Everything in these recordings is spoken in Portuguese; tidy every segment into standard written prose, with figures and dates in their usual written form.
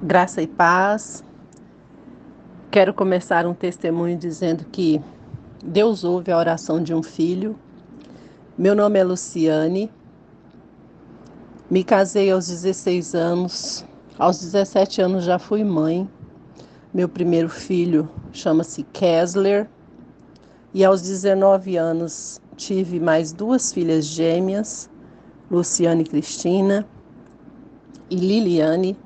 Graça e paz. Quero começar um testemunho dizendo que Deus ouve a oração de um filho. Meu nome é Luciane. Me casei aos 16 anos. Aos 17 anos já fui mãe. Meu primeiro filho chama-se Kessler. E aos 19 anos tive mais duas filhas gêmeas, Luciane Cristina e Liliane.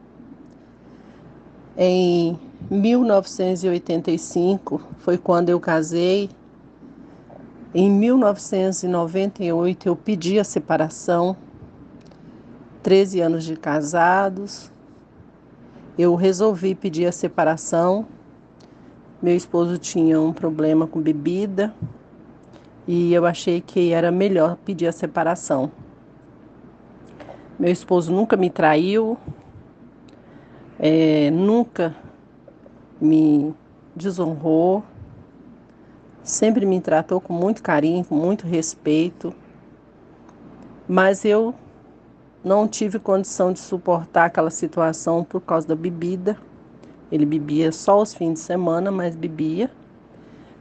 Em 1985 foi quando eu casei. Em 1998 eu pedi a separação, 13 anos de casados, eu resolvi pedir a separação. Meu esposo tinha um problema com bebida e eu achei que era melhor pedir a separação. Meu esposo nunca me traiu, nunca me desonrou, sempre me tratou com muito carinho, com muito respeito, mas eu não tive condição de suportar aquela situação por causa da bebida. Ele bebia só aos fins de semana, mas bebia.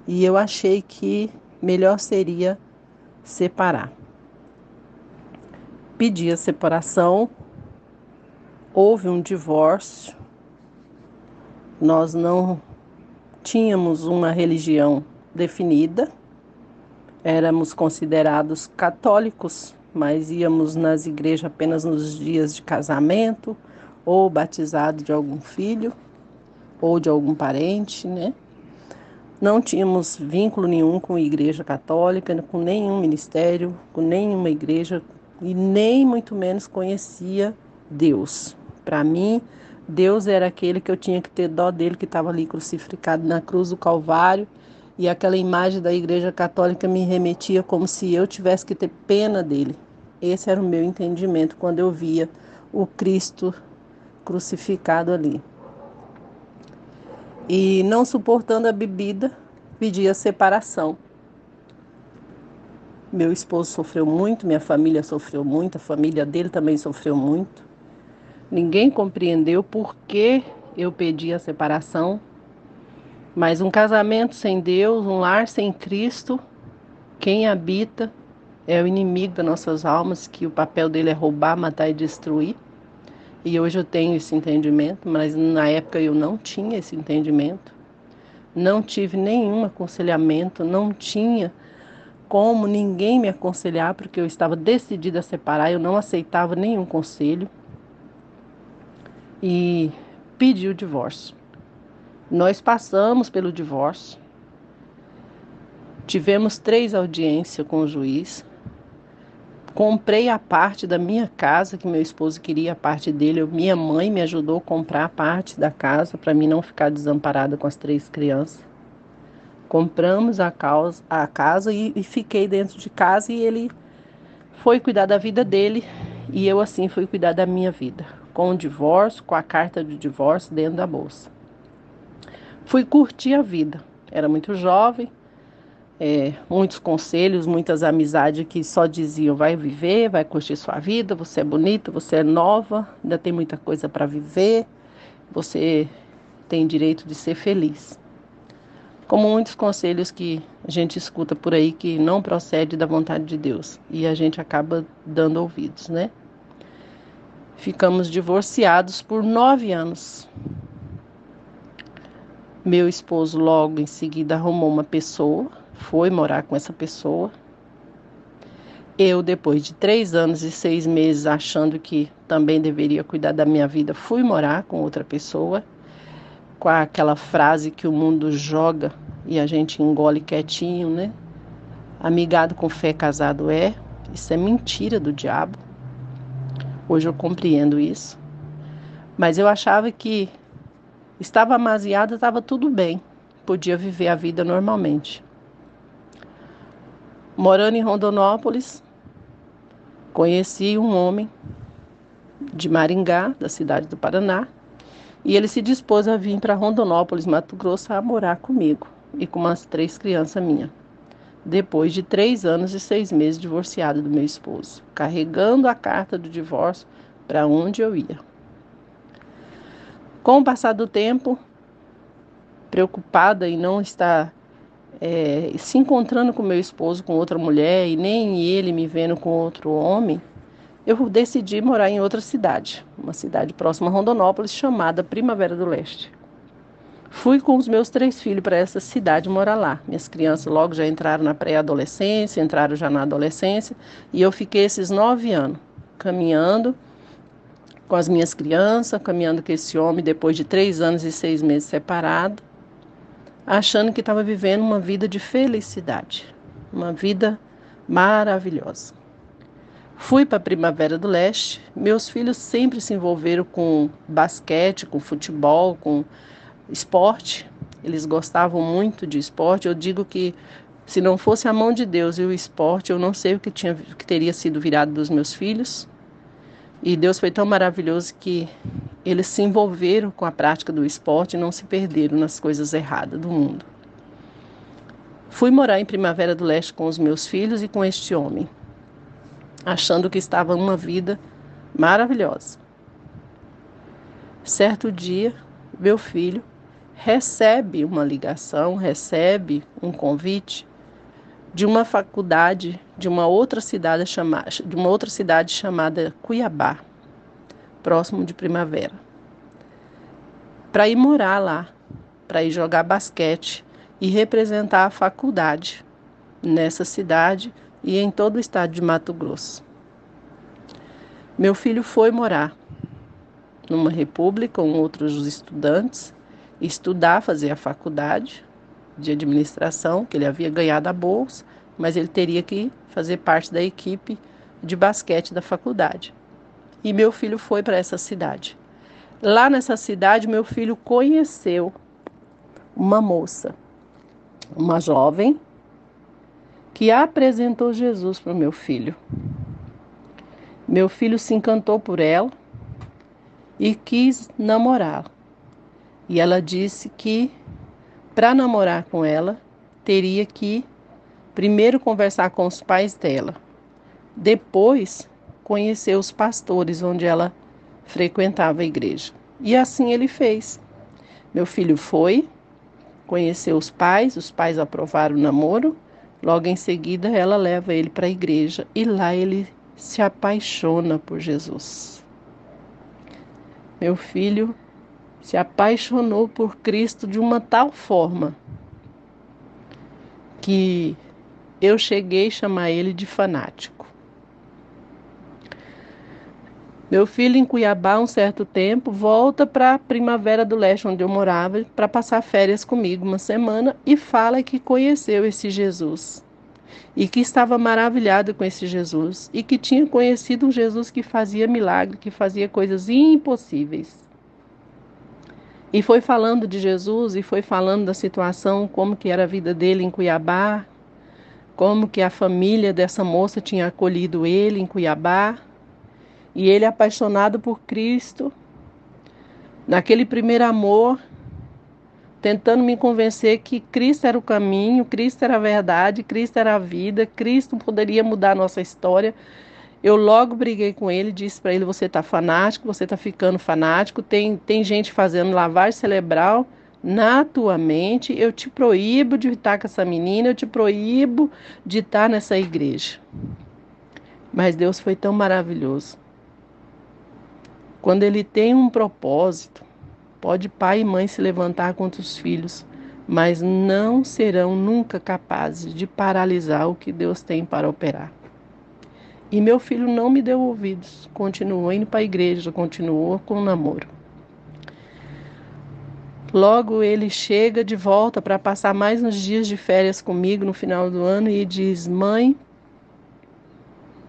E eu achei que melhor seria separar. Pedi a separação, houve um divórcio. Nós não tínhamos uma religião definida. Éramos considerados católicos, mas íamos nas igrejas apenas nos dias de casamento ou batizado de algum filho ou de algum parente, né? Não tínhamos vínculo nenhum com a igreja católica, com nenhum ministério, com nenhuma igreja e nem muito menos conhecia Deus. Para mim, Deus era aquele que eu tinha que ter dó dele, que estava ali crucificado na cruz do Calvário, e aquela imagem da igreja católica me remetia como se eu tivesse que ter pena dele. Esse era o meu entendimento quando eu via o Cristo crucificado ali. E não suportando a bebida, pedi a separação. Meu esposo sofreu muito, minha família sofreu muito, a família dele também sofreu muito. Ninguém compreendeu por que eu pedi a separação, mas um casamento sem Deus, um lar sem Cristo, quem habita é o inimigo das nossas almas, que o papel dele é roubar, matar e destruir. E hoje eu tenho esse entendimento, mas na época eu não tinha esse entendimento. Não tive nenhum aconselhamento, não tinha como ninguém me aconselhar, porque eu estava decidida a separar, eu não aceitava nenhum conselho e pedi o divórcio. Nós passamos pelo divórcio, tivemos 3 audiências com o juiz, comprei a parte da minha casa, que meu esposo queria a parte dele, minha mãe me ajudou a comprar a parte da casa para mim não ficar desamparada com as 3 crianças. Compramos a casa e fiquei dentro de casa e ele foi cuidar da vida dele e eu assim fui cuidar da minha vida, com o divórcio, com a carta de divórcio dentro da bolsa. Fui curtir a vida, era muito jovem, muitos conselhos, muitas amizades que só diziam vai viver, vai curtir sua vida, você é bonita, você é nova, ainda tem muita coisa para viver, você tem direito de ser feliz. Como muitos conselhos que a gente escuta por aí que não procede da vontade de Deus e a gente acaba dando ouvidos, né? Ficamos divorciados por 9 anos. Meu esposo logo em seguida arrumou uma pessoa, foi morar com essa pessoa. Eu, depois de 3 anos e 6 meses, achando que também deveria cuidar da minha vida, fui morar com outra pessoa, com aquela frase que o mundo joga e a gente engole quietinho, né? Amigado com fé, casado é. Isso é mentira do diabo. Hoje eu compreendo isso. Mas eu achava que estava amaziada, estava tudo bem. Podia viver a vida normalmente. Morando em Rondonópolis, conheci um homem de Maringá, da cidade do Paraná, e ele se dispôs a vir para Rondonópolis, Mato Grosso, a morar comigo e com umas 3 crianças minhas. Depois de 3 anos e 6 meses divorciado do meu esposo, carregando a carta do divórcio para onde eu ia. Com o passar do tempo, preocupada em não estar se encontrando com meu esposo com outra mulher e nem ele me vendo com outro homem, eu decidi morar em outra cidade, uma cidade próxima a Rondonópolis, chamada Primavera do Leste. Fui com os meus 3 filhos para essa cidade morar lá. Minhas crianças logo já entraram na pré-adolescência, entraram já na adolescência, e eu fiquei esses 9 anos caminhando com as minhas crianças, caminhando com esse homem depois de 3 anos e 6 meses separado, achando que estava vivendo uma vida de felicidade, uma vida maravilhosa. Fui para a Primavera do Leste, meus filhos sempre se envolveram com basquete, com futebol, com esporte, eles gostavam muito de esporte. Eu digo que se não fosse a mão de Deus e o esporte, eu não sei o que teria sido virado dos meus filhos. E Deus foi tão maravilhoso que eles se envolveram com a prática do esporte e não se perderam nas coisas erradas do mundo. Fui morar em Primavera do Leste com os meus filhos e com este homem, achando que estava uma vida maravilhosa. Certo dia, meu filho recebe uma ligação, recebe um convite de uma faculdade de uma outra cidade chamada Cuiabá, próximo de Primavera, para ir morar lá, para ir jogar basquete e representar a faculdade nessa cidade e em todo o estado de Mato Grosso. Meu filho foi morar numa república com outros estudantes, estudar, fazer a faculdade de administração, que ele havia ganhado a bolsa, mas ele teria que fazer parte da equipe de basquete da faculdade. E meu filho foi para essa cidade. Lá nessa cidade, meu filho conheceu uma moça, uma jovem, que apresentou Jesus para o meu filho. Meu filho se encantou por ela e quis namorá-la. E ela disse que para namorar com ela, teria que primeiro conversar com os pais dela, depois conhecer os pastores onde ela frequentava a igreja. E assim ele fez. Meu filho foi, conheceu os pais aprovaram o namoro, logo em seguida ela leva ele para a igreja e lá ele se apaixona por Jesus. Meu filho se apaixonou por Cristo de uma tal forma que eu cheguei a chamar ele de fanático. Meu filho em Cuiabá, um certo tempo, volta para a Primavera do Leste, onde eu morava, para passar férias comigo uma semana e fala que conheceu esse Jesus e que estava maravilhado com esse Jesus e que tinha conhecido um Jesus que fazia milagre, que fazia coisas impossíveis. E foi falando de Jesus e foi falando da situação, como que era a vida dele em Cuiabá, como que a família dessa moça tinha acolhido ele em Cuiabá. E ele, apaixonado por Cristo, naquele primeiro amor, tentando me convencer que Cristo era o caminho, Cristo era a verdade, Cristo era a vida, Cristo poderia mudar a nossa história. Eu logo briguei com ele, disse para ele: você está fanático, você está ficando fanático, tem gente fazendo lavagem cerebral na tua mente, eu te proíbo de estar com essa menina, eu te proíbo de estar nessa igreja. Mas Deus foi tão maravilhoso. Quando ele tem um propósito, pode pai e mãe se levantar contra os filhos, mas não serão nunca capazes de paralisar o que Deus tem para operar. E meu filho não me deu ouvidos, continuou indo para a igreja, continuou com o namoro. Logo ele chega de volta para passar mais uns dias de férias comigo no final do ano e diz: mãe,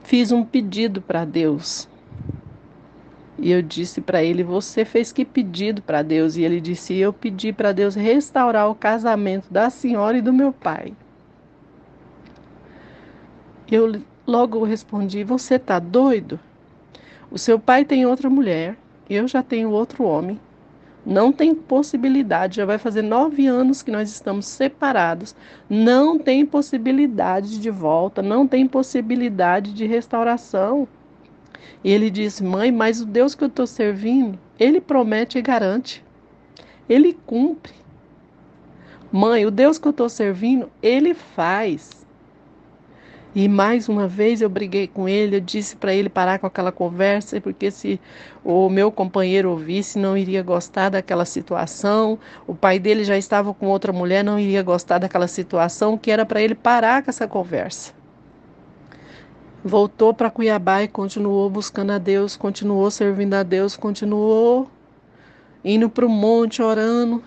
fiz um pedido para Deus. E eu disse para ele: você fez que pedido para Deus? E ele disse: eu pedi para Deus restaurar o casamento da senhora e do meu pai. Eu logo respondi: você está doido? O seu pai tem outra mulher, eu já tenho outro homem. Não tem possibilidade, já vai fazer 9 anos que nós estamos separados. Não tem possibilidade de volta, não tem possibilidade de restauração. E ele disse: mãe, mas o Deus que eu estou servindo, ele promete e garante. Ele cumpre. Mãe, o Deus que eu estou servindo, Ele faz. E mais uma vez eu briguei com ele, eu disse para ele parar com aquela conversa, porque se o meu companheiro ouvisse, não iria gostar daquela situação. O pai dele já estava com outra mulher, não iria gostar daquela situação, que era para ele parar com essa conversa. Voltou para Cuiabá e continuou buscando a Deus, continuou servindo a Deus, continuou indo para o monte, orando,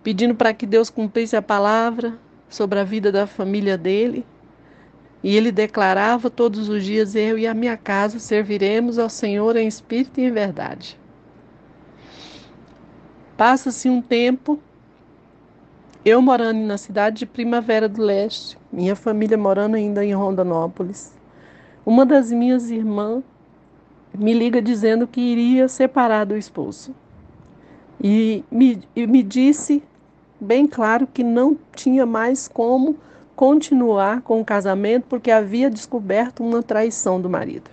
pedindo para que Deus cumprisse a palavra sobre a vida da família dele. E ele declarava todos os dias: eu e a minha casa serviremos ao Senhor em espírito e em verdade. Passa-se um tempo, eu morando na cidade de Primavera do Leste, minha família morando ainda em Rondonópolis. Uma das minhas irmãs me liga dizendo que iria separar do esposo. E me disse bem claro que não tinha mais como continuar com o casamento porque havia descoberto uma traição do marido.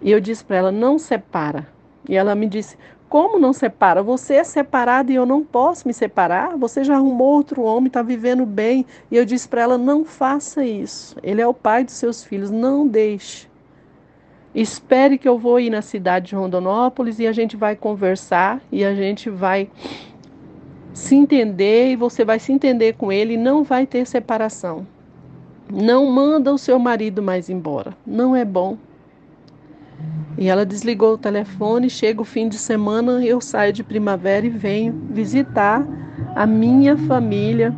E eu disse para ela: não separa. E ela me disse: como não separa? Você é separada e eu não posso me separar? Você já arrumou outro homem, está vivendo bem. E eu disse para ela: não faça isso. Ele é o pai dos seus filhos, não deixe. Espere que eu vou ir na cidade de Rondonópolis e a gente vai conversar e a gente vai se entender e você vai se entender com ele e não vai ter separação. Não manda o seu marido mais embora. Não é bom. E ela desligou o telefone, chega o fim de semana, eu saio de Primavera e venho visitar a minha família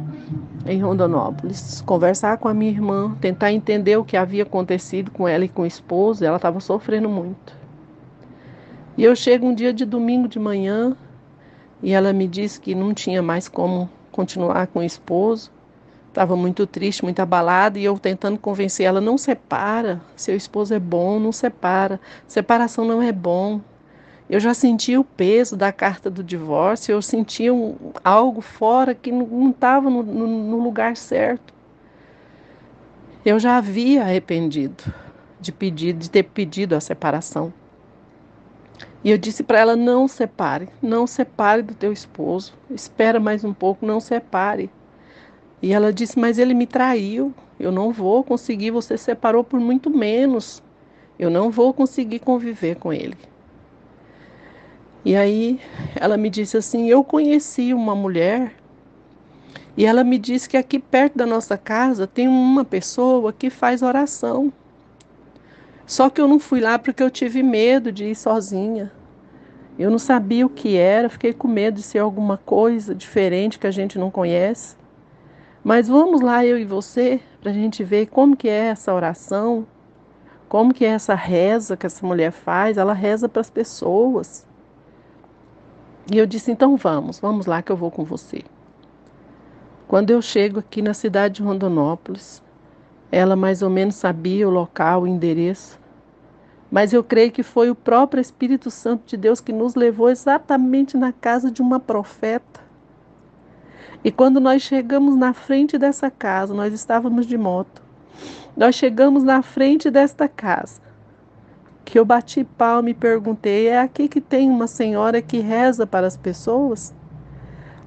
em Rondonópolis, conversar com a minha irmã, tentar entender o que havia acontecido com ela e com o esposo. Ela estava sofrendo muito. E eu chego um dia de domingo de manhã e ela me disse que não tinha mais como continuar com o esposo. Estava muito triste, muito abalada, e eu tentando convencer ela: não separa, seu esposo é bom, não separa, separação não é bom. Eu já sentia o peso da carta do divórcio, eu sentia algo fora que não estava no lugar certo. Eu já havia arrependido de ter pedido a separação. E eu disse para ela: não separe, não separe do teu esposo, espera mais um pouco, não separe. E ela disse: mas ele me traiu, eu não vou conseguir, você separou por muito menos, eu não vou conseguir conviver com ele. E aí ela me disse assim: eu conheci uma mulher e ela me disse que aqui perto da nossa casa tem uma pessoa que faz oração. Só que eu não fui lá porque eu tive medo de ir sozinha. Eu não sabia o que era, fiquei com medo de ser alguma coisa diferente que a gente não conhece. Mas vamos lá, eu e você, para a gente ver como que é essa oração, como que é essa reza que essa mulher faz. Ela reza para as pessoas. E eu disse: então vamos lá que eu vou com você. Quando eu chego aqui na cidade de Rondonópolis, ela mais ou menos sabia o local, o endereço, mas eu creio que foi o próprio Espírito Santo de Deus que nos levou exatamente na casa de uma profeta. E quando nós chegamos na frente dessa casa, nós estávamos de moto, nós chegamos na frente desta casa, que eu bati palma e perguntei: é aqui que tem uma senhora que reza para as pessoas?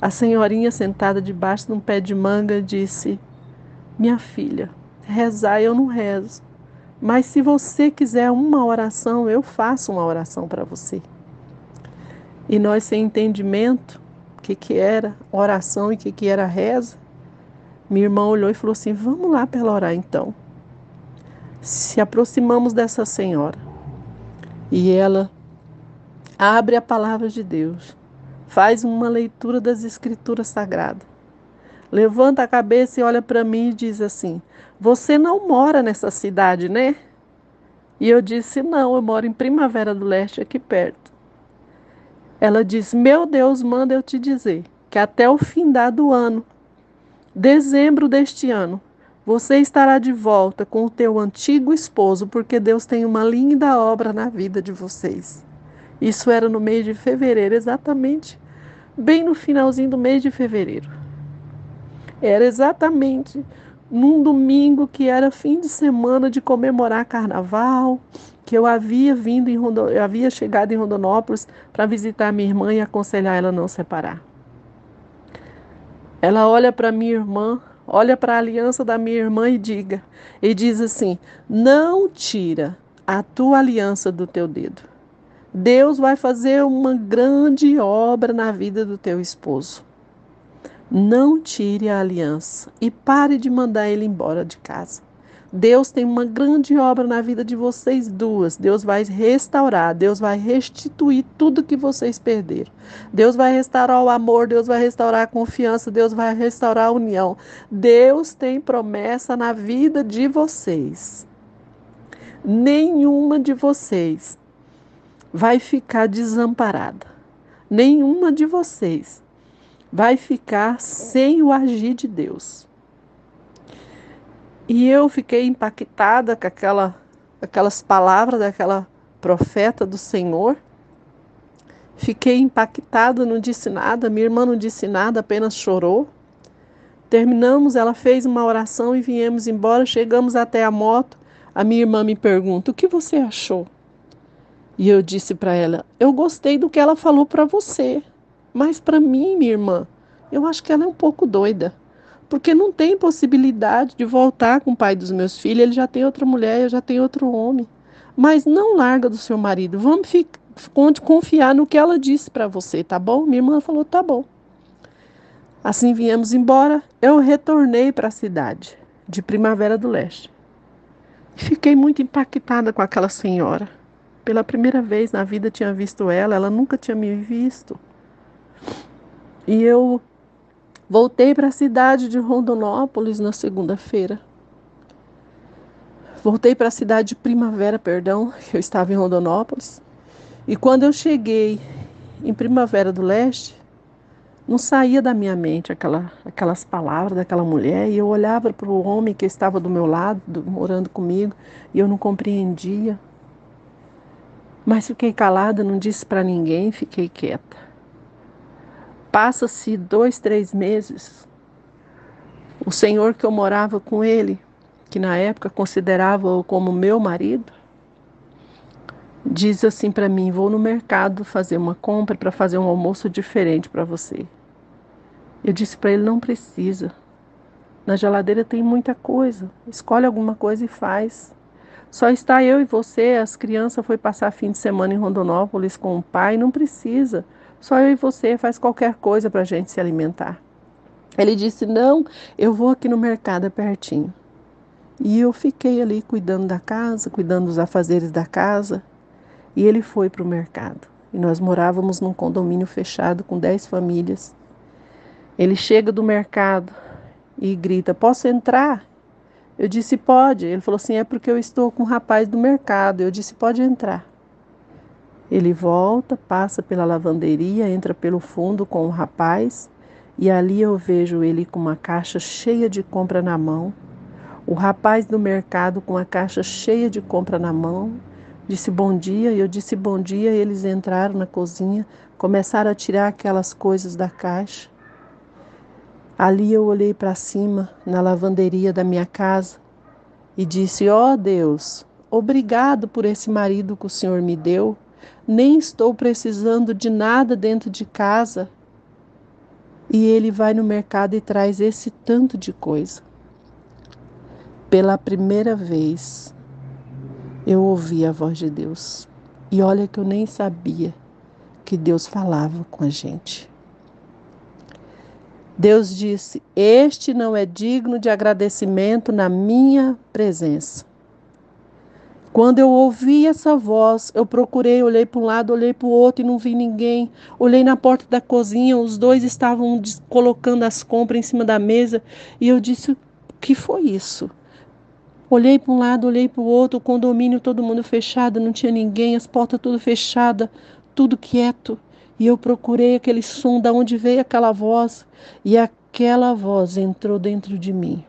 A senhorinha sentada debaixo de um pé de manga disse: minha filha, rezar eu não rezo, mas se você quiser uma oração, eu faço uma oração para você. E nós, sem entendimento, o que era oração e o que era reza, minha irmã olhou e falou assim: vamos lá para ela orar então. Se aproximamos dessa senhora e ela abre a palavra de Deus, faz uma leitura das Escrituras Sagradas, levanta a cabeça e olha para mim e diz assim: você não mora nessa cidade, né? E eu disse: não, eu moro em Primavera do Leste, aqui perto. Ela disse: meu Deus, manda eu te dizer que até o findar do ano, dezembro deste ano, você estará de volta com o teu antigo esposo, porque Deus tem uma linda obra na vida de vocês. Isso era no mês de fevereiro, exatamente, bem no finalzinho do mês de fevereiro. Era exatamente num domingo que era fim de semana de comemorar carnaval, que eu eu havia chegado em Rondonópolis para visitar minha irmã e aconselhar ela a não separar. Ela olha para minha irmã, olha para a aliança da minha irmã e diz assim: não tira a tua aliança do teu dedo. Deus vai fazer uma grande obra na vida do teu esposo. Não tire a aliança e pare de mandar ele embora de casa. Deus tem uma grande obra na vida de vocês duas. Deus vai restaurar, Deus vai restituir tudo que vocês perderam. Deus vai restaurar o amor, Deus vai restaurar a confiança, Deus vai restaurar a união. Deus tem promessa na vida de vocês. Nenhuma de vocês vai ficar desamparada. Nenhuma de vocês vai ficar sem o agir de Deus. E eu fiquei impactada com aquelas palavras daquela profeta do Senhor. Fiquei impactada, não disse nada, minha irmã não disse nada, apenas chorou. Terminamos, ela fez uma oração e viemos embora, chegamos até a moto. A minha irmã me pergunta: o que você achou? E eu disse para ela: eu gostei do que ela falou para você, mas para mim, minha irmã, eu acho que ela é um pouco doida. Porque não tem possibilidade de voltar com o pai dos meus filhos. Ele já tem outra mulher, eu já tenho outro homem. Mas não larga do seu marido. Vamos confiar no que ela disse para você, tá bom? Minha irmã falou, tá bom. Assim viemos embora. Eu retornei para a cidade de Primavera do Leste. Fiquei muito impactada com aquela senhora. Pela primeira vez na vida tinha visto ela. Ela nunca tinha me visto. E eu voltei para a cidade de Rondonópolis na segunda-feira. Voltei para a cidade de Primavera, perdão, que eu estava em Rondonópolis. E quando eu cheguei em Primavera do Leste, não saía da minha mente aquelas palavras daquela mulher. E eu olhava para o homem que estava do meu lado, morando comigo, e eu não compreendia. Mas fiquei calada, não disse para ninguém, fiquei quieta. Passa-se 2, 3 meses. O senhor que eu morava com ele, que na época considerava-o como meu marido, diz assim para mim: vou no mercado fazer uma compra para fazer um almoço diferente para você. Eu disse para ele: não precisa. Na geladeira tem muita coisa. Escolhe alguma coisa e faz. Só está eu e você. As crianças foi passar fim de semana em Rondonópolis com o pai. Não precisa. Só eu e você. Faz qualquer coisa para a gente se alimentar. Ele disse: não, eu vou aqui no mercado, é pertinho. E eu fiquei ali cuidando da casa, cuidando dos afazeres da casa. E ele foi para o mercado. E nós morávamos num condomínio fechado com 10 famílias. Ele chega do mercado e grita: posso entrar? Eu disse: pode. Ele falou assim: é porque eu estou com o rapaz do mercado. Eu disse: pode entrar. Ele volta, passa pela lavanderia, entra pelo fundo com o rapaz. E ali eu vejo ele com uma caixa cheia de compra na mão. O rapaz do mercado com a caixa cheia de compra na mão. Disse bom dia, eu disse bom dia. Eles entraram na cozinha, começaram a tirar aquelas coisas da caixa. Ali eu olhei para cima, na lavanderia da minha casa, e disse: ó Deus, obrigado por esse marido que o Senhor me deu. Nem estou precisando de nada dentro de casa. E ele vai no mercado e traz esse tanto de coisa. Pela primeira vez, eu ouvi a voz de Deus. E olha que eu nem sabia que Deus falava com a gente. Deus disse: este não é digno de agradecimento na minha presença. Quando eu ouvi essa voz, eu procurei, olhei para um lado, olhei para o outro e não vi ninguém. Olhei na porta da cozinha, os dois estavam colocando as compras em cima da mesa. E eu disse: o que foi isso? Olhei para um lado, olhei para o outro, o condomínio todo mundo fechado, não tinha ninguém, as portas tudo fechadas, tudo quieto. E eu procurei aquele som, de onde veio aquela voz. E aquela voz entrou dentro de mim.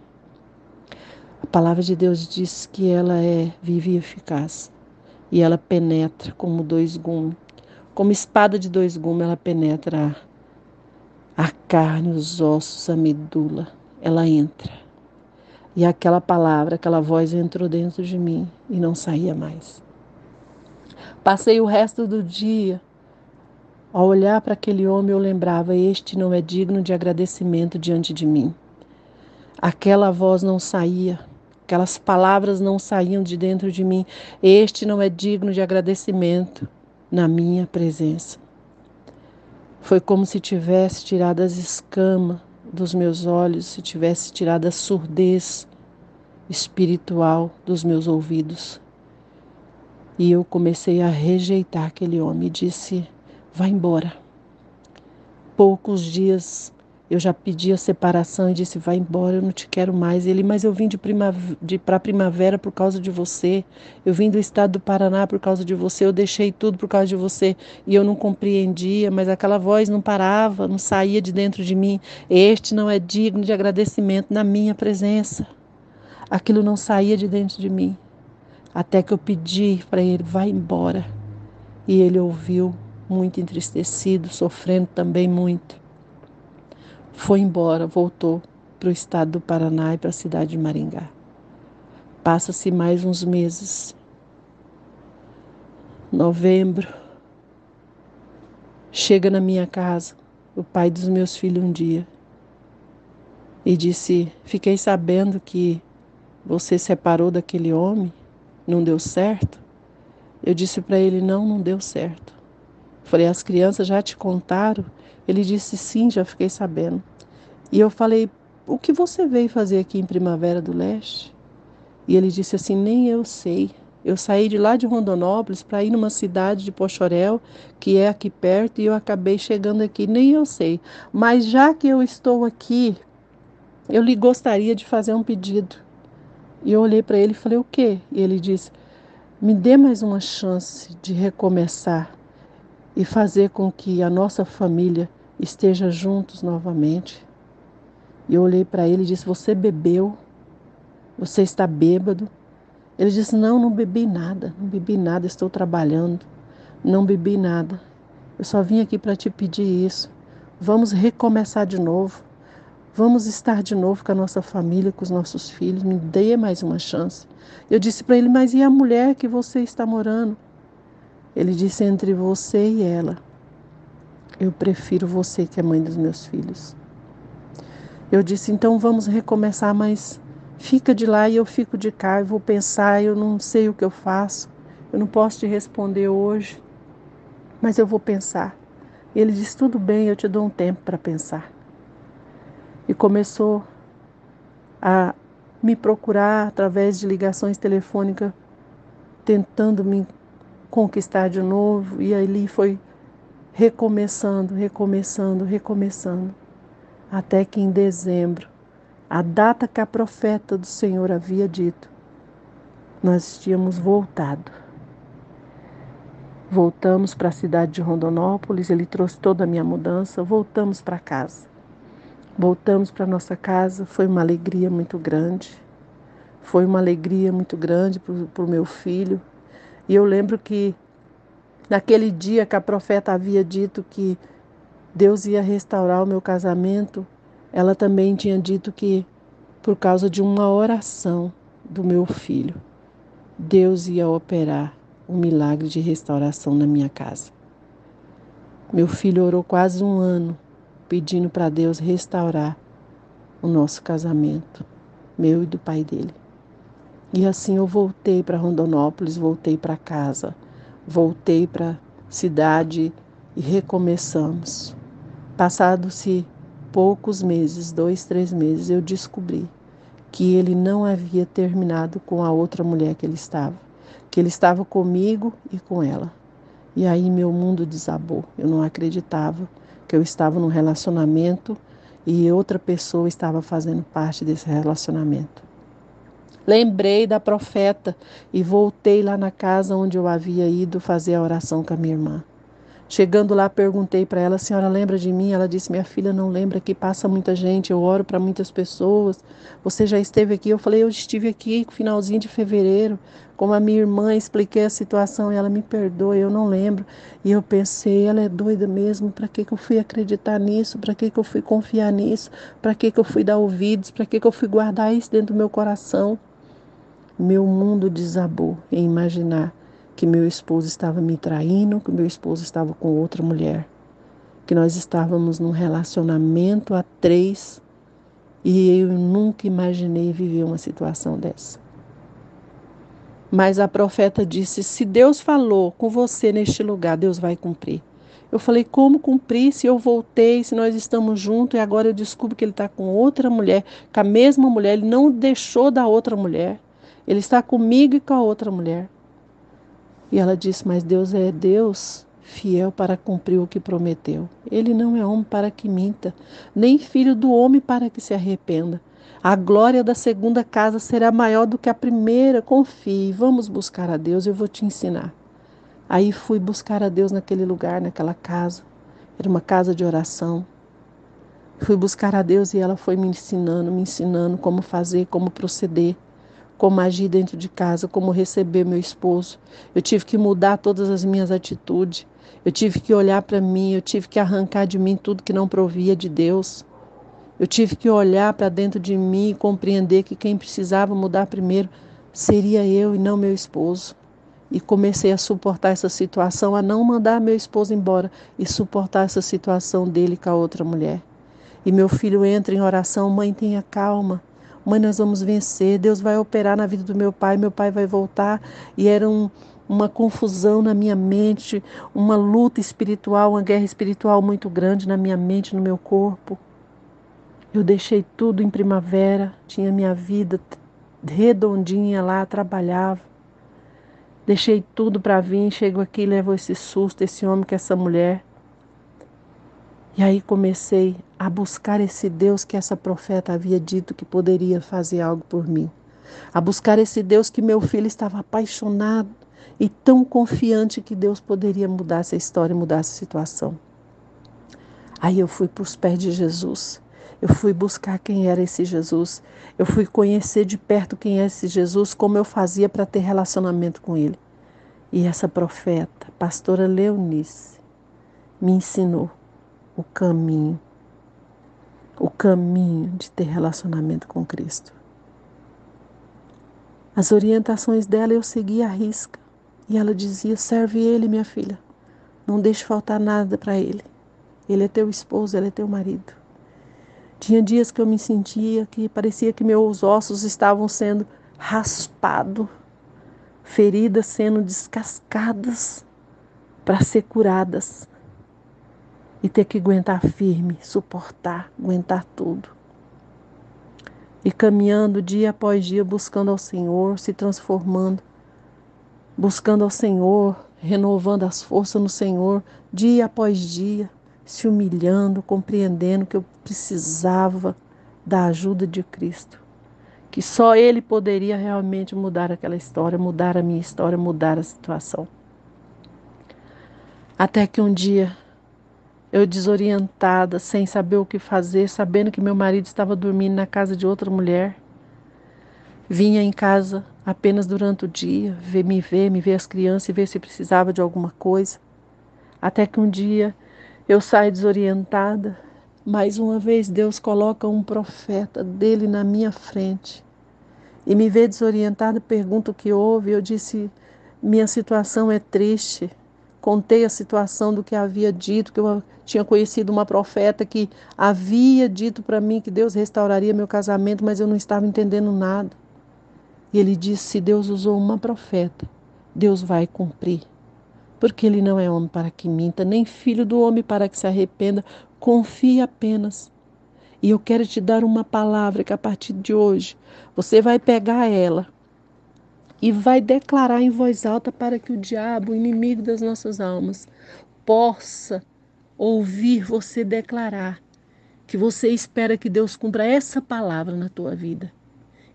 A palavra de Deus diz que ela é viva e eficaz. E ela penetra como 2 gumes. Como espada de 2 gumes, ela penetra a carne, os ossos, a medula. Ela entra. E aquela palavra, aquela voz entrou dentro de mim e não saía mais. Passei o resto do dia. Ao olhar para aquele homem, eu lembrava: este não é digno de agradecimento diante de mim. Aquela voz não saía, aquelas palavras não saíam de dentro de mim. Este não é digno de agradecimento na minha presença. Foi como se tivesse tirado as escamas dos meus olhos, se tivesse tirado a surdez espiritual dos meus ouvidos. E eu comecei a rejeitar aquele homem e disse: vai embora. Poucos dias eu já pedi a separação e disse: vai embora, eu não te quero mais. Ele: mas eu vim para a primavera por causa de você. Eu vim do estado do Paraná por causa de você. Eu deixei tudo por causa de você. E eu não compreendia, mas aquela voz não parava, não saía de dentro de mim. Este não é digno de agradecimento na minha presença. Aquilo não saía de dentro de mim. Até que eu pedi para ele: vai embora. E ele ouviu, muito entristecido, sofrendo também muito. Foi embora, voltou para o estado do Paraná e para a cidade de Maringá. Passa-se mais uns meses. Novembro. Chega na minha casa o pai dos meus filhos um dia e disse: fiquei sabendo que você separou daquele homem, não deu certo. Eu disse para ele: não deu certo. Falei: as crianças já te contaram? Ele disse: sim, já fiquei sabendo. E eu falei: o que você veio fazer aqui em Primavera do Leste? E ele disse assim: nem eu sei. Eu saí de lá de Rondonópolis para ir numa cidade de Poxoréu, que é aqui perto, e eu acabei chegando aqui. Nem eu sei. Mas já que eu estou aqui, eu lhe gostaria de fazer um pedido. E eu olhei para ele e falei: o quê? E ele disse: me dê mais uma chance de recomeçar e fazer com que a nossa família esteja juntos novamente. E eu olhei para ele e disse: você bebeu? Você está bêbado? Ele disse: não bebi nada, estou trabalhando, não bebi nada. Eu só vim aqui para te pedir isso. Vamos recomeçar de novo. Vamos estar de novo com a nossa família, com os nossos filhos. Me dê mais uma chance. Eu disse para ele: mas e a mulher que você está morando? Ele disse: entre você e ela, eu prefiro você, que é mãe dos meus filhos. Eu disse: então vamos recomeçar, mas fica de lá e eu fico de cá. Eu vou pensar, eu não sei o que eu faço. Eu não posso te responder hoje, mas eu vou pensar. Ele disse: tudo bem, eu te dou um tempo para pensar. E começou a me procurar através de ligações telefônicas, tentando me conquistar de novo. E ali foi recomeçando. Até que em dezembro, a data que a profeta do Senhor havia dito, nós tínhamos voltado. Voltamos para a cidade de Rondonópolis, ele trouxe toda a minha mudança, voltamos para casa. Voltamos para nossa casa, foi uma alegria muito grande. Foi uma alegria muito grande para o meu filho. E eu lembro que naquele dia que a profeta havia dito que Deus ia restaurar o meu casamento, ela também tinha dito que por causa de uma oração do meu filho, Deus ia operar um milagre de restauração na minha casa. Meu filho orou quase um ano pedindo para Deus restaurar o nosso casamento, meu e do pai dele. E assim eu voltei para Rondonópolis, voltei para casa, voltei para a cidade e recomeçamos. Passados-se poucos meses, 2, 3 meses, eu descobri que ele não havia terminado com a outra mulher que ele estava comigo e com ela. E aí meu mundo desabou. Eu não acreditava que eu estava num relacionamento e outra pessoa estava fazendo parte desse relacionamento. Lembrei da profeta e voltei lá na casa onde eu havia ido fazer a oração com a minha irmã. Chegando lá, perguntei para ela: a senhora lembra de mim? Ela disse: minha filha não lembra, que passa muita gente, eu oro para muitas pessoas. Você já esteve aqui? Eu falei: eu estive aqui no finalzinho de fevereiro, com a minha irmã, expliquei a situação e ela: me perdoa, eu não lembro. E eu pensei: ela é doida mesmo, para que eu fui acreditar nisso? Para que eu fui confiar nisso? Para que eu fui dar ouvidos? Para que eu fui guardar isso dentro do meu coração? Meu mundo desabou em imaginar que meu esposo estava me traindo, que meu esposo estava com outra mulher, que nós estávamos num relacionamento a três e eu nunca imaginei viver uma situação dessa. Mas a profeta disse: se Deus falou com você neste lugar, Deus vai cumprir. Eu falei: como cumprir se eu voltei, se nós estamos juntos e agora eu descubro que ele está com outra mulher, com a mesma mulher, ele não deixou da outra mulher, ele está comigo e com a outra mulher. E ela disse: mas Deus é Deus fiel para cumprir o que prometeu. Ele não é homem para que minta, nem filho do homem para que se arrependa. A glória da segunda casa será maior do que a primeira. Confie, vamos buscar a Deus, eu vou te ensinar. Aí fui buscar a Deus naquele lugar, naquela casa. Era uma casa de oração. Fui buscar a Deus e ela foi me ensinando como fazer, como proceder, como agir dentro de casa, como receber meu esposo. Eu tive que mudar todas as minhas atitudes. Eu tive que olhar para mim, eu tive que arrancar de mim tudo que não provia de Deus. Eu tive que olhar para dentro de mim e compreender que quem precisava mudar primeiro seria eu e não meu esposo. E comecei a suportar essa situação, a não mandar meu esposo embora e suportar essa situação dele com a outra mulher. E meu filho entra em oração: mãe, tenha calma. Mãe, nós vamos vencer. Deus vai operar na vida do meu pai vai voltar. E era uma confusão na minha mente, uma luta espiritual, uma guerra espiritual muito grande na minha mente, no meu corpo. Eu deixei tudo em Primavera, tinha minha vida redondinha lá, trabalhava. Deixei tudo para vir, chego aqui e levo esse susto, esse homem com essa mulher. E aí comecei a buscar esse Deus que essa profeta havia dito que poderia fazer algo por mim. A buscar esse Deus que meu filho estava apaixonado e tão confiante que Deus poderia mudar essa história, mudar essa situação. Aí eu fui para os pés de Jesus. Eu fui buscar quem era esse Jesus. Eu fui conhecer de perto quem é esse Jesus, como eu fazia para ter relacionamento com ele. E essa profeta, pastora Leonice, me ensinou o caminho de ter relacionamento com Cristo. As orientações dela eu seguia à risca. E ela dizia: serve ele, minha filha. Não deixe faltar nada para ele. Ele é teu esposo, ele é teu marido. Tinha dias que eu me sentia que parecia que meus ossos estavam sendo raspados, feridas sendo descascadas para ser curadas. E ter que aguentar firme, suportar, aguentar tudo. E caminhando dia após dia, buscando ao Senhor, se transformando, buscando ao Senhor, renovando as forças no Senhor, dia após dia, se humilhando, compreendendo que eu precisava da ajuda de Cristo. Que só Ele poderia realmente mudar aquela história, mudar a minha história, mudar a situação. Até que um dia, eu desorientada, sem saber o que fazer, sabendo que meu marido estava dormindo na casa de outra mulher, vinha em casa apenas durante o dia, me ver as crianças e ver se precisava de alguma coisa. Até que um dia eu saio desorientada. Mais uma vez Deus coloca um profeta dele na minha frente. E me vê desorientada, pergunta o que houve. Eu disse: minha situação é triste. Contei a situação do que havia dito, que eu tinha conhecido uma profeta que havia dito para mim que Deus restauraria meu casamento, mas eu não estava entendendo nada. E ele disse: se Deus usou uma profeta, Deus vai cumprir. Porque ele não é homem para que minta, nem filho do homem para que se arrependa. Confie apenas. E eu quero te dar uma palavra que a partir de hoje você vai pegar ela e vai declarar em voz alta para que o diabo, o inimigo das nossas almas, possa ouvir você declarar que você espera que Deus cumpra essa palavra na tua vida.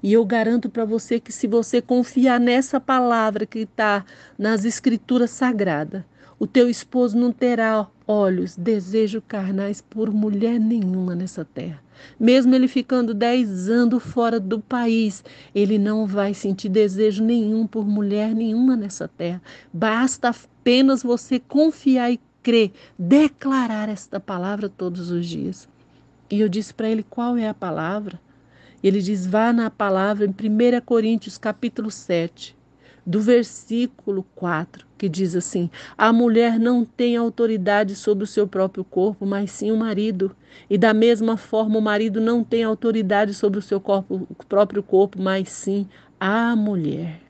E eu garanto para você que se você confiar nessa palavra que está nas escrituras sagradas, o teu esposo não terá olhos, desejos carnais por mulher nenhuma nessa terra. Mesmo ele ficando 10 anos fora do país, ele não vai sentir desejo nenhum por mulher nenhuma nessa terra. Basta apenas você confiar e crer, declarar esta palavra todos os dias. E eu disse para ele: qual é a palavra? Ele diz: vá na palavra em 1 Coríntios capítulo 7, do versículo 4, que diz assim: a mulher não tem autoridade sobre o seu próprio corpo, mas sim o marido. E da mesma forma, o marido não tem autoridade sobre o seu próprio corpo, mas sim a mulher.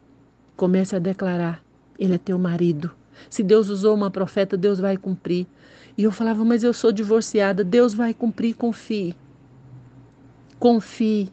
Comece a declarar: ele é teu marido. Se Deus usou uma profeta, Deus vai cumprir. E eu falava: mas eu sou divorciada. Deus vai cumprir, confie. Confie.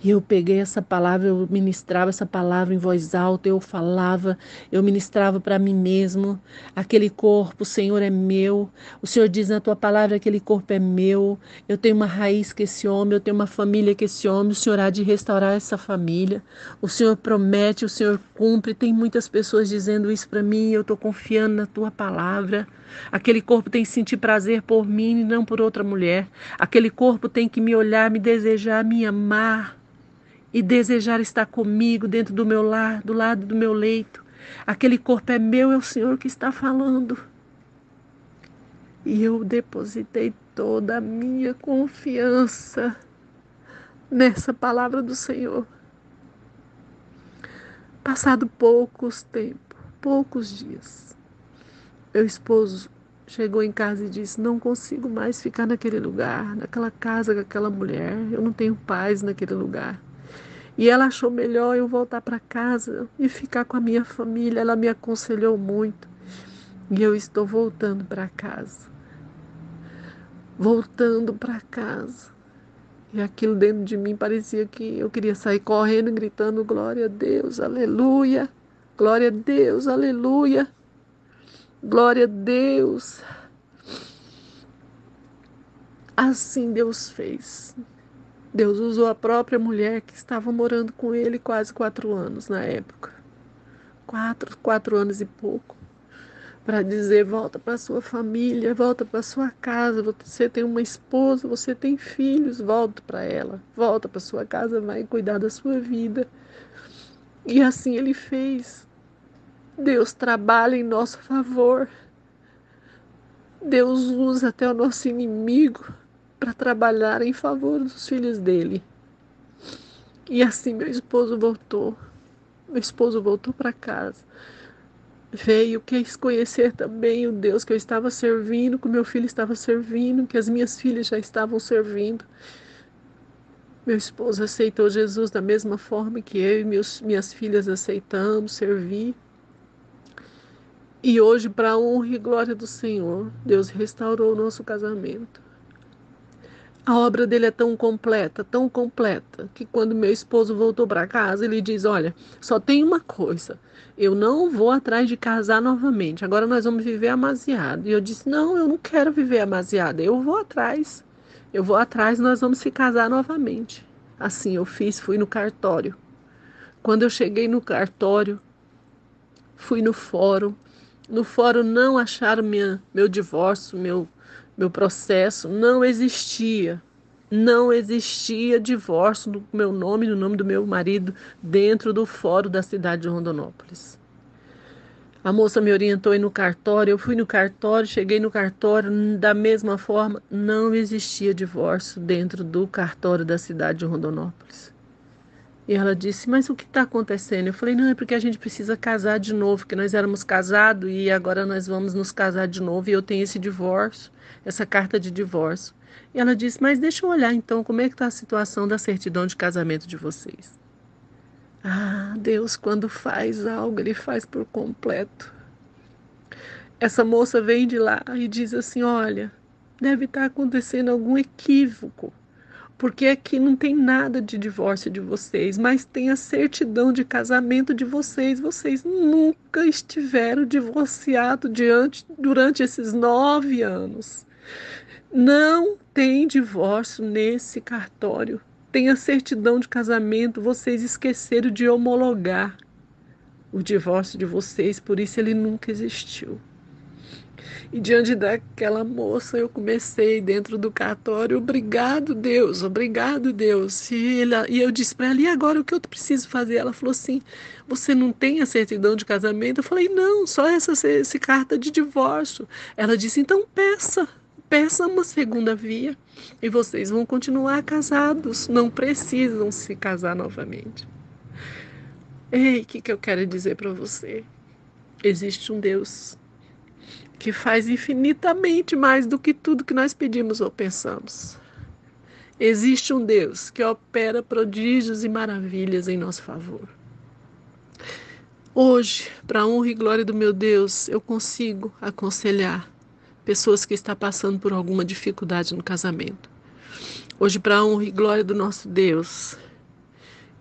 E eu peguei essa palavra, eu ministrava essa palavra em voz alta, eu falava, eu ministrava para mim mesmo. Aquele corpo, Senhor, é meu. O Senhor diz na tua palavra: aquele corpo é meu. Eu tenho uma raiz que esse homem, eu tenho uma família que esse homem. O Senhor há de restaurar essa família. O Senhor promete, o Senhor cumpre. Tem muitas pessoas dizendo isso para mim, e eu estou confiando na tua palavra. Aquele corpo tem que sentir prazer por mim e não por outra mulher. Aquele corpo tem que me olhar, me desejar, me amar e desejar estar comigo dentro do meu lar, do lado do meu leito. Aquele corpo é meu, é o Senhor que está falando. E eu depositei toda a minha confiança nessa palavra do Senhor. Passado poucos dias, meu esposo chegou em casa e disse: não consigo mais ficar naquele lugar, naquela casa com aquela mulher. Eu não tenho paz naquele lugar. E ela achou melhor eu voltar para casa e ficar com a minha família. Ela me aconselhou muito. E eu estou voltando para casa. Voltando para casa. E aquilo dentro de mim parecia que eu queria sair correndo, gritando: glória a Deus, aleluia. Glória a Deus, aleluia. Glória a Deus. Assim Deus fez. Deus usou a própria mulher que estava morando com ele quase 4 anos na época. 4 anos e pouco. Para dizer: volta para sua família, volta para sua casa. Você tem uma esposa, você tem filhos, volta para ela. Volta para sua casa, vai cuidar da sua vida. E assim ele fez. Deus trabalha em nosso favor. Deus usa até o nosso inimigo para trabalhar em favor dos filhos dele. E assim meu esposo voltou. Meu esposo voltou para casa. Veio, quis conhecer também o Deus que eu estava servindo, que o meu filho estava servindo, que as minhas filhas já estavam servindo. Meu esposo aceitou Jesus da mesma forma que eu e minhas filhas aceitamos servir. E hoje, para a honra e glória do Senhor, Deus restaurou o nosso casamento. A obra dele é tão completa, que quando meu esposo voltou para casa, ele diz: olha, só tem uma coisa, eu não vou atrás de casar novamente, agora nós vamos viver amasiado. E eu disse: não, eu não quero viver amasiada, eu vou atrás, nós vamos se casar novamente. Assim eu fiz, fui no cartório. Quando eu cheguei no cartório, fui no fórum. No fórum não acharam meu divórcio, meu processo, não existia. Não existia divórcio no meu nome, no nome do meu marido, dentro do fórum da cidade de Rondonópolis. A moça me orientou a ir no cartório, eu fui no cartório, cheguei no cartório, da mesma forma, não existia divórcio dentro do cartório da cidade de Rondonópolis. E ela disse: mas o que está acontecendo? Eu falei: não, é porque a gente precisa casar de novo, porque nós éramos casados e agora nós vamos nos casar de novo e eu tenho esse divórcio, essa carta de divórcio. E ela disse: mas deixa eu olhar então como é que está a situação da certidão de casamento de vocês. Ah, Deus, quando faz algo, Ele faz por completo. Essa moça vem de lá e diz assim: olha, deve estar acontecendo algum equívoco, porque aqui não tem nada de divórcio de vocês, mas tem a certidão de casamento de vocês. Vocês nunca estiveram divorciados durante esses 9 anos. Não tem divórcio nesse cartório. Tem a certidão de casamento. Vocês esqueceram de homologar o divórcio de vocês, por isso ele nunca existiu. E diante daquela moça, eu comecei dentro do cartório: obrigado, Deus, obrigado, Deus. E eu disse para ela: e agora o que eu preciso fazer? Ela falou assim: você não tem a certidão de casamento? Eu falei: não, só essa carta de divórcio. Ela disse: então peça uma segunda via e vocês vão continuar casados, não precisam se casar novamente. Ei, o que eu quero dizer para você? Existe um Deus que faz infinitamente mais do que tudo que nós pedimos ou pensamos. Existe um Deus que opera prodígios e maravilhas em nosso favor. Hoje, para a honra e glória do meu Deus, eu consigo aconselhar pessoas que estão passando por alguma dificuldade no casamento. Hoje, para a honra e glória do nosso Deus,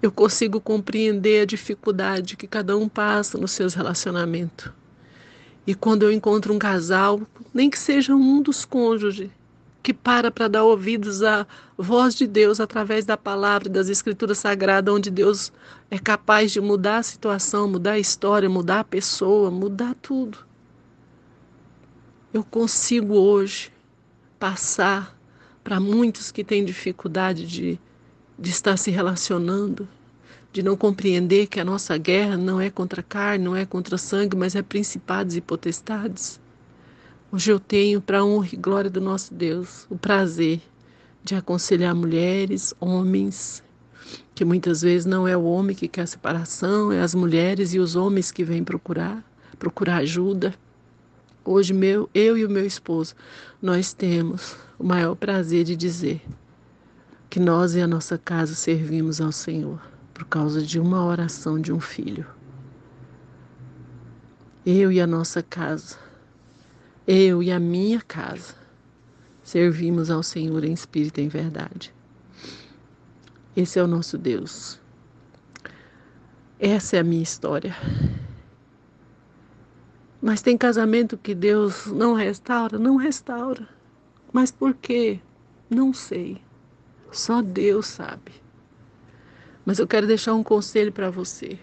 eu consigo compreender a dificuldade que cada um passa nos seus relacionamentos. E quando eu encontro um casal, nem que seja um dos cônjuges, que para dar ouvidos à voz de Deus através da palavra e das escrituras sagradas, onde Deus é capaz de mudar a situação, mudar a história, mudar a pessoa, mudar tudo. Eu consigo hoje passar para muitos que têm dificuldade de estar se relacionando, de não compreender que a nossa guerra não é contra carne, não é contra sangue, mas é principados e potestades. Hoje eu tenho, para a honra e glória do nosso Deus, o prazer de aconselhar mulheres, homens, que muitas vezes não é o homem que quer separação, é as mulheres e os homens que vêm procurar ajuda. Hoje eu e o meu esposo, nós temos o maior prazer de dizer que nós e a nossa casa servimos ao Senhor por causa de uma oração de um filho. Eu e a nossa casa, eu e a minha casa, servimos ao Senhor em espírito e em verdade. Esse é o nosso Deus. Essa é a minha história. Mas tem casamento que Deus não restaura? Não restaura. Mas por quê? Não sei. Só Deus sabe. Mas eu quero deixar um conselho para você.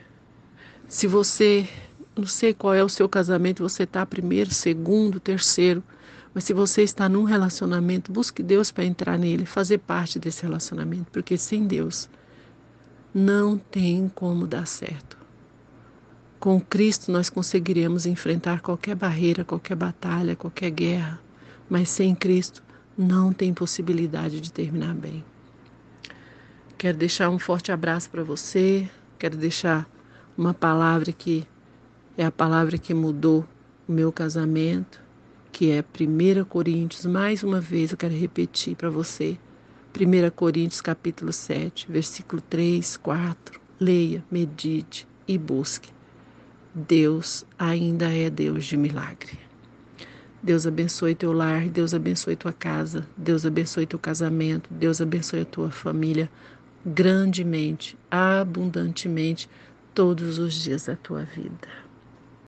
Se você, não sei qual é o seu casamento, você está primeiro, segundo, terceiro, mas se você está num relacionamento, busque Deus para entrar nele, fazer parte desse relacionamento, porque sem Deus não tem como dar certo. Com Cristo nós conseguiremos enfrentar qualquer barreira, qualquer batalha, qualquer guerra, mas sem Cristo não tem possibilidade de terminar bem. Quero deixar um forte abraço para você, quero deixar uma palavra que é a palavra que mudou o meu casamento, que é 1 Coríntios, mais uma vez eu quero repetir para você, 1 Coríntios capítulo 7, versículo 3, 4, leia, medite e busque. Deus ainda é Deus de milagre. Deus abençoe teu lar, Deus abençoe tua casa, Deus abençoe teu casamento, Deus abençoe a tua família grandemente, abundantemente, todos os dias da tua vida.